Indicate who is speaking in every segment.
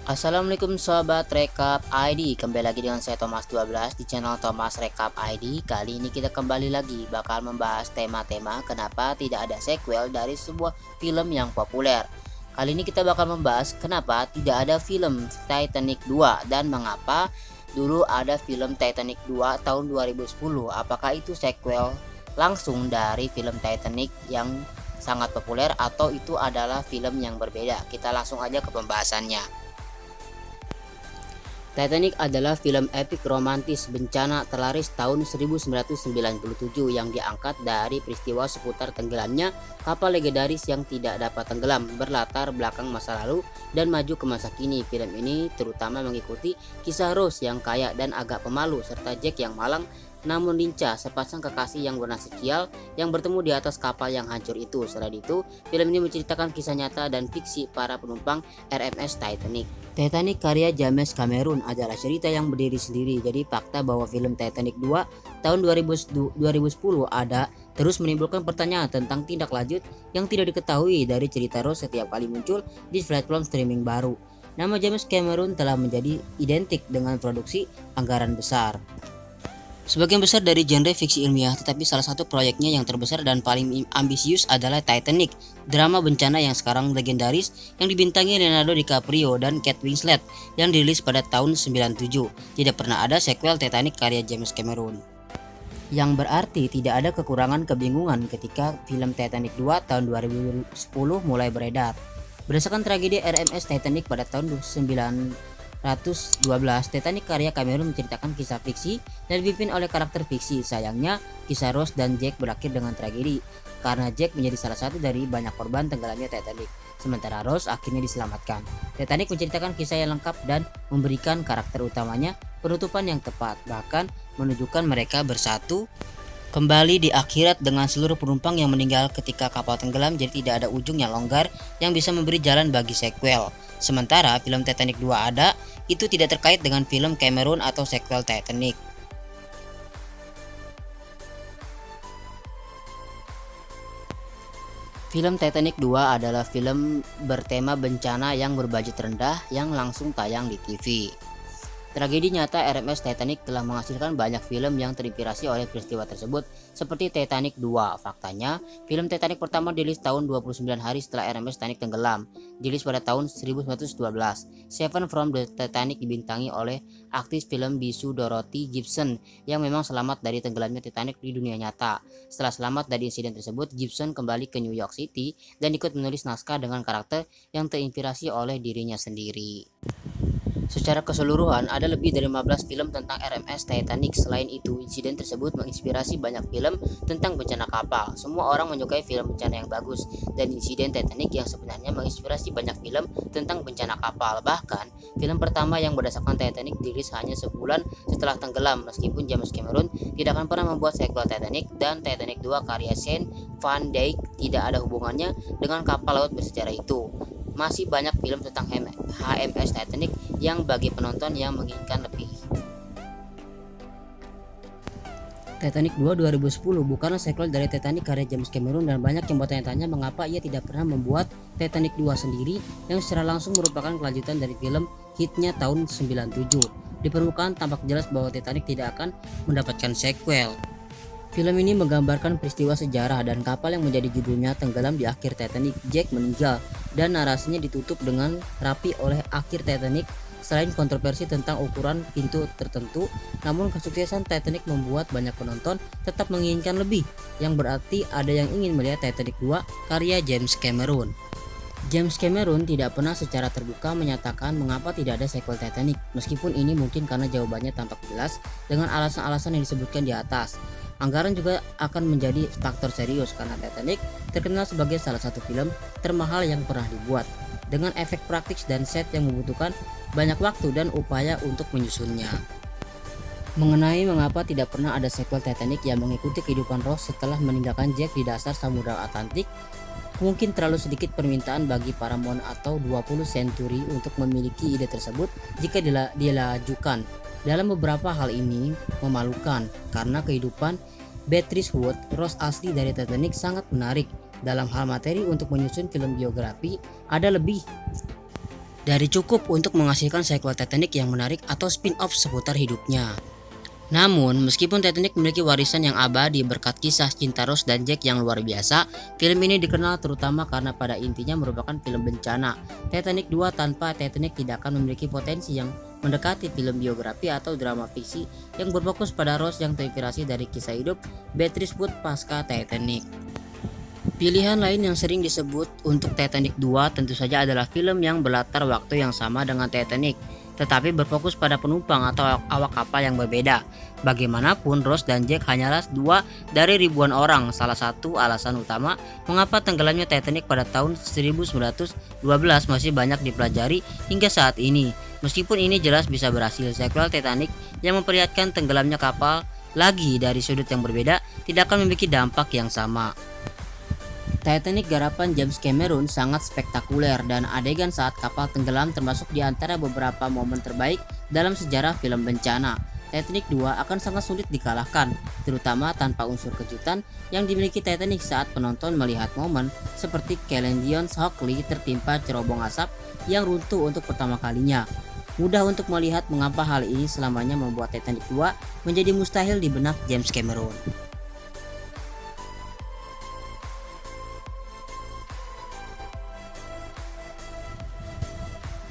Speaker 1: Assalamualaikum sobat Rekap ID, kembali lagi dengan saya Thomas 12 di channel Thomas Rekap ID. Kali ini kita kembali lagi bakal membahas tema-tema kenapa tidak ada sequel dari sebuah film yang populer. Kali ini kita bakal membahas kenapa tidak ada film Titanic 2 dan mengapa dulu ada film Titanic 2 tahun 2010. Apakah itu sequel langsung dari film Titanic yang sangat populer atau itu adalah film yang berbeda? Kita langsung aja ke pembahasannya. Titanic adalah film epik romantis bencana terlaris tahun 1997 yang diangkat dari peristiwa seputar tenggelamnya kapal legendaris yang tidak dapat tenggelam, berlatar belakang masa lalu dan maju ke masa kini. Film ini terutama mengikuti kisah Rose yang kaya dan agak pemalu serta Jack yang malang namun lincah, sepasang kekasih yang bernasib sial yang bertemu di atas kapal yang hancur itu. Selain itu, film ini menceritakan kisah nyata dan fiksi para penumpang RMS Titanic. Titanic karya James Cameron adalah cerita yang berdiri sendiri. Jadi fakta bahwa film Titanic 2 tahun 2010 ada terus menimbulkan pertanyaan tentang tindak lanjut yang tidak diketahui dari cerita Rose setiap kali muncul di platform streaming baru. Nama James Cameron telah menjadi identik dengan produksi anggaran besar. Sebagian besar dari genre fiksi ilmiah, tetapi salah satu proyeknya yang terbesar dan paling ambisius adalah Titanic, drama bencana yang sekarang legendaris yang dibintangi Leonardo DiCaprio dan Kate Winslet yang dirilis pada tahun 97. Tidak pernah ada sequel Titanic karya James Cameron. Yang berarti tidak ada kekurangan kebingungan ketika film Titanic 2 tahun 2010 mulai beredar. Berdasarkan tragedi RMS Titanic pada tahun 1912, Titanic karya Cameron menceritakan kisah fiksi dan dipimpin oleh karakter fiksi. Sayangnya, kisah Rose dan Jack berakhir dengan tragedi karena Jack menjadi salah satu dari banyak korban tenggelamnya Titanic, sementara Rose akhirnya diselamatkan. Titanic menceritakan kisah yang lengkap dan memberikan karakter utamanya penutupan yang tepat, bahkan menunjukkan mereka bersatu kembali di akhirat dengan seluruh penumpang yang meninggal ketika kapal tenggelam. Jadi tidak ada ujung yang longgar yang bisa memberi jalan bagi sequel. Sementara film Titanic 2 ada, itu tidak terkait dengan film Cameron atau sequel Titanic. Film Titanic 2 adalah film bertema bencana yang berbudget rendah yang langsung tayang di TV. Tragedi nyata RMS Titanic telah menghasilkan banyak film yang terinspirasi oleh peristiwa tersebut seperti Titanic 2. Faktanya, film Titanic pertama dirilis tahun 29 hari setelah RMS Titanic tenggelam, dirilis pada tahun 1912. Seven from the Titanic dibintangi oleh aktris film bisu Dorothy Gibson yang memang selamat dari tenggelamnya Titanic di dunia nyata. Setelah selamat dari insiden tersebut, Gibson kembali ke New York City dan ikut menulis naskah dengan karakter yang terinspirasi oleh dirinya sendiri. Secara keseluruhan, ada lebih dari 15 film tentang RMS Titanic. Selain itu, insiden tersebut menginspirasi banyak film tentang bencana kapal. Semua orang menyukai film bencana yang bagus, dan insiden Titanic yang sebenarnya menginspirasi banyak film tentang bencana kapal. Bahkan, film pertama yang berdasarkan Titanic dirilis hanya sebulan setelah tenggelam. Meskipun James Cameron tidak akan pernah membuat sequel Titanic, dan Titanic 2 karya Shane Van Dyke tidak ada hubungannya dengan kapal laut bersejarah itu. Masih banyak film tentang HMS Titanic yang bagi penonton yang menginginkan lebih. Titanic 2 2010 bukanlah sequel dari Titanic karya James Cameron, dan banyak yang bertanya-tanya mengapa ia tidak pernah membuat Titanic 2 sendiri yang secara langsung merupakan kelanjutan dari film hitnya tahun 97. Di permukaan tampak jelas bahwa Titanic tidak akan mendapatkan sequel. Film ini menggambarkan peristiwa sejarah dan kapal yang menjadi judulnya tenggelam di akhir Titanic. Jack meninggal dan narasinya ditutup dengan rapi oleh akhir Titanic. Selain kontroversi tentang ukuran pintu tertentu, namun kesuksesan Titanic membuat banyak penonton tetap menginginkan lebih, yang berarti ada yang ingin melihat Titanic 2 karya James Cameron. James Cameron tidak pernah secara terbuka menyatakan mengapa tidak ada sequel Titanic, meskipun ini mungkin karena jawabannya tampak jelas dengan alasan-alasan yang disebutkan di atas. Anggaran juga akan menjadi faktor serius karena Titanic terkenal sebagai salah satu film termahal yang pernah dibuat, dengan efek praktis dan set yang membutuhkan banyak waktu dan upaya untuk menyusunnya. Mengenai mengapa tidak pernah ada sequel Titanic yang mengikuti kehidupan Rose setelah meninggalkan Jack di dasar Samudra Atlantik, mungkin terlalu sedikit permintaan bagi Paramount atau 20th Century untuk memiliki ide tersebut jika dilajukan. Dalam beberapa hal ini memalukan karena kehidupan Beatrice Wood, Rose asli dari Titanic, sangat menarik. Dalam hal materi untuk menyusun film biografi, ada lebih dari cukup untuk menghasilkan sequel Titanic yang menarik atau spin-off seputar hidupnya. Namun, meskipun Titanic memiliki warisan yang abadi berkat kisah cinta Rose dan Jack yang luar biasa, film ini dikenal terutama karena pada intinya merupakan film bencana. Titanic 2 tanpa Titanic tidak akan memiliki potensi yang mendekati film biografi atau drama fiksi yang berfokus pada Rose yang terinspirasi dari kisah hidup Beatrice Wood pasca Titanic. Pilihan lain yang sering disebut untuk Titanic 2 tentu saja adalah film yang berlatar waktu yang sama dengan Titanic, tetapi berfokus pada penumpang atau awak kapal yang berbeda. Bagaimanapun, Rose dan Jack hanyalah dua dari ribuan orang. Salah satu alasan utama mengapa tenggelamnya Titanic pada tahun 1912 masih banyak dipelajari hingga saat ini. Meskipun ini jelas bisa berhasil, sequel Titanic yang memperlihatkan tenggelamnya kapal lagi dari sudut yang berbeda tidak akan memiliki dampak yang sama. Titanic garapan James Cameron sangat spektakuler dan adegan saat kapal tenggelam termasuk di antara beberapa momen terbaik dalam sejarah film bencana. Titanic 2 akan sangat sulit dikalahkan, terutama tanpa unsur kejutan yang dimiliki Titanic saat penonton melihat momen seperti Celine Dion Hockley tertimpa cerobong asap yang runtuh untuk pertama kalinya. Mudah untuk melihat mengapa hal ini selamanya membuat Titanic 2 menjadi mustahil di benak James Cameron.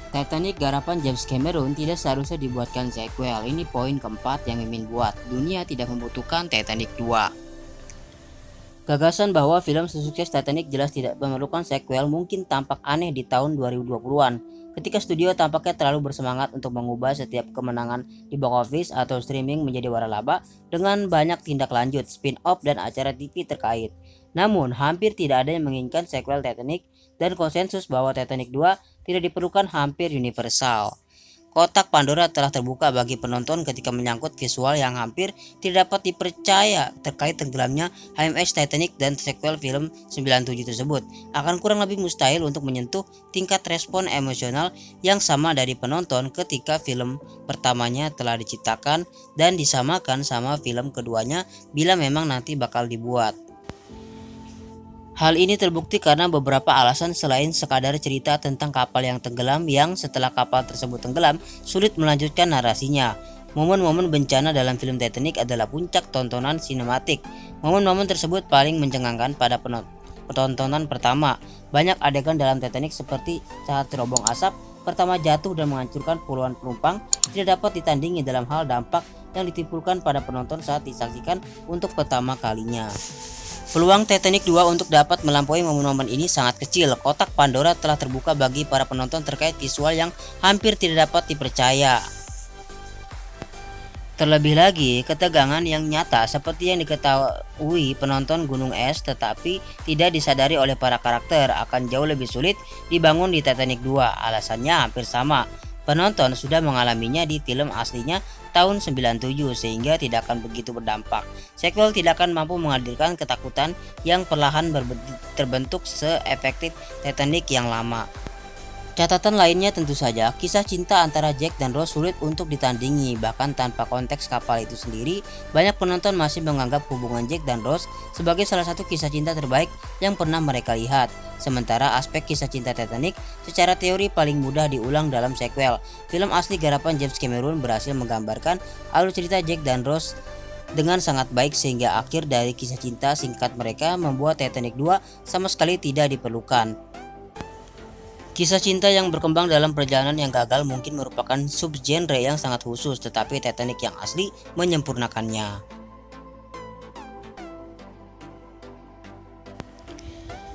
Speaker 1: Titanic garapan James Cameron tidak seharusnya dibuatkan sequel. Ini poin keempat yang Mimin buat. Dunia tidak membutuhkan Titanic 2. Gagasan bahwa film sesukses Titanic jelas tidak memerlukan sequel mungkin tampak aneh di tahun 2020-an. Ketika studio tampaknya terlalu bersemangat untuk mengubah setiap kemenangan di box office atau streaming menjadi waralaba dengan banyak tindak lanjut, spin-off dan acara TV terkait. Namun, hampir tidak ada yang menginginkan sequel Titanic dan konsensus bahwa Titanic 2 tidak diperlukan hampir universal. Kotak Pandora telah terbuka bagi penonton ketika menyangkut visual yang hampir tidak dapat dipercaya terkait tenggelamnya HMS Titanic dan sequel film 97 tersebut akan kurang lebih mustahil untuk menyentuh tingkat respon emosional yang sama dari penonton ketika film pertamanya telah diciptakan dan disamakan sama film keduanya bila memang nanti bakal dibuat. Hal ini terbukti karena beberapa alasan selain sekadar cerita tentang kapal yang tenggelam yang setelah kapal tersebut tenggelam sulit melanjutkan narasinya. Momen-momen bencana dalam film Titanic adalah puncak tontonan sinematik. Momen-momen tersebut paling mencengangkan pada penontonan pertama. Banyak adegan dalam Titanic seperti saat cerobong asap pertama jatuh dan menghancurkan puluhan penumpang tidak dapat ditandingi dalam hal dampak yang ditimbulkan pada penonton saat disaksikan untuk pertama kalinya. Peluang Titanic 2 untuk dapat melampaui momen-momen ini sangat kecil. Kotak Pandora telah terbuka bagi para penonton terkait visual yang hampir tidak dapat dipercaya. Terlebih lagi, ketegangan yang nyata seperti yang diketahui penonton Gunung Es tetapi tidak disadari oleh para karakter akan jauh lebih sulit dibangun di Titanic 2. Alasannya hampir sama. Penonton sudah mengalaminya di film aslinya tahun 97 sehingga tidak akan begitu berdampak. Sequel tidak akan mampu menghadirkan ketakutan yang perlahan terbentuk seefektif Titanic yang lama. Catatan lainnya tentu saja, kisah cinta antara Jack dan Rose sulit untuk ditandingi. Bahkan tanpa konteks kapal itu sendiri, banyak penonton masih menganggap hubungan Jack dan Rose sebagai salah satu kisah cinta terbaik yang pernah mereka lihat. Sementara aspek kisah cinta Titanic secara teori paling mudah diulang dalam sequel. Film asli garapan James Cameron berhasil menggambarkan alur cerita Jack dan Rose dengan sangat baik sehingga akhir dari kisah cinta singkat mereka membuat Titanic 2 sama sekali tidak diperlukan. Kisah cinta yang berkembang dalam perjalanan yang gagal mungkin merupakan subgenre yang sangat khusus, tetapi Titanic yang asli menyempurnakannya.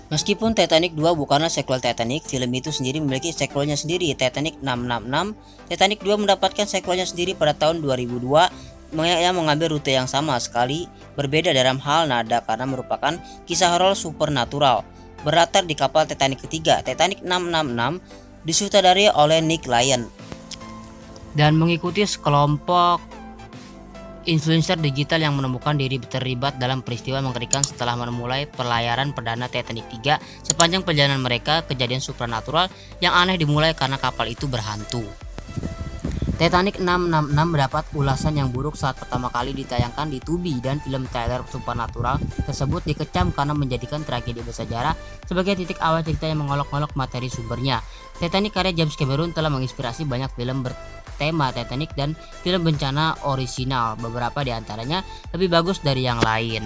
Speaker 1: Meskipun Titanic 2 bukanlah sequel Titanic, film itu sendiri memiliki sequelnya sendiri, Titanic 666. Titanic 2 mendapatkan sequelnya sendiri pada tahun 2002 yang mengambil rute yang sama sekali berbeda dalam hal nada karena merupakan kisah horor supernatural. Berlatar di kapal Titanic ketiga, Titanic 666, disutradarai oleh Nick Lyon dan mengikuti sekelompok influencer digital yang menemukan diri terlibat dalam peristiwa mengerikan setelah memulai pelayaran perdana Titanic 3. Sepanjang perjalanan mereka, kejadian supernatural yang aneh dimulai karena kapal itu berhantu. Titanic 666 mendapat ulasan yang buruk saat pertama kali ditayangkan di Tubi, dan film trailer Supernatural tersebut dikecam karena menjadikan tragedi bersejarah sebagai titik awal cerita yang mengolok-olok materi sumbernya. Titanic karya James Cameron telah menginspirasi banyak film bertema Titanic dan film bencana orisinal, beberapa diantaranya lebih bagus dari yang lain.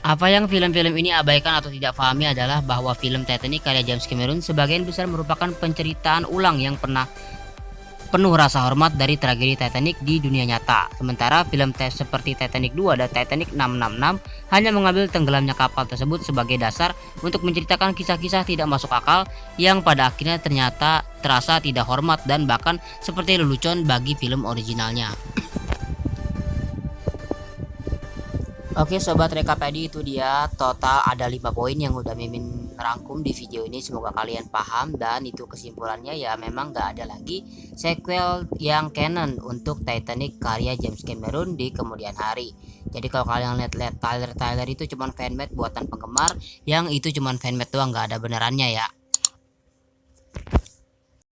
Speaker 1: Apa yang film-film ini abaikan atau tidak pahami adalah bahwa film Titanic karya James Cameron sebagian besar merupakan penceritaan ulang yang pernah penuh rasa hormat dari tragedi Titanic di dunia nyata. Sementara film seperti Titanic 2 dan Titanic 666 hanya mengambil tenggelamnya kapal tersebut sebagai dasar untuk menceritakan kisah-kisah tidak masuk akal yang pada akhirnya ternyata terasa tidak hormat dan bahkan seperti lelucon bagi film originalnya. Oke sobat Rekapedi, itu dia total ada 5 poin yang udah Mimin rangkum di video ini. Semoga kalian paham, dan itu kesimpulannya ya, memang gak ada lagi sequel yang canon untuk Titanic karya James Cameron di kemudian hari. Jadi kalau kalian lihat trailer itu cuman fanmade buatan penggemar, yang itu cuman fanmade doang, gak ada benerannya ya.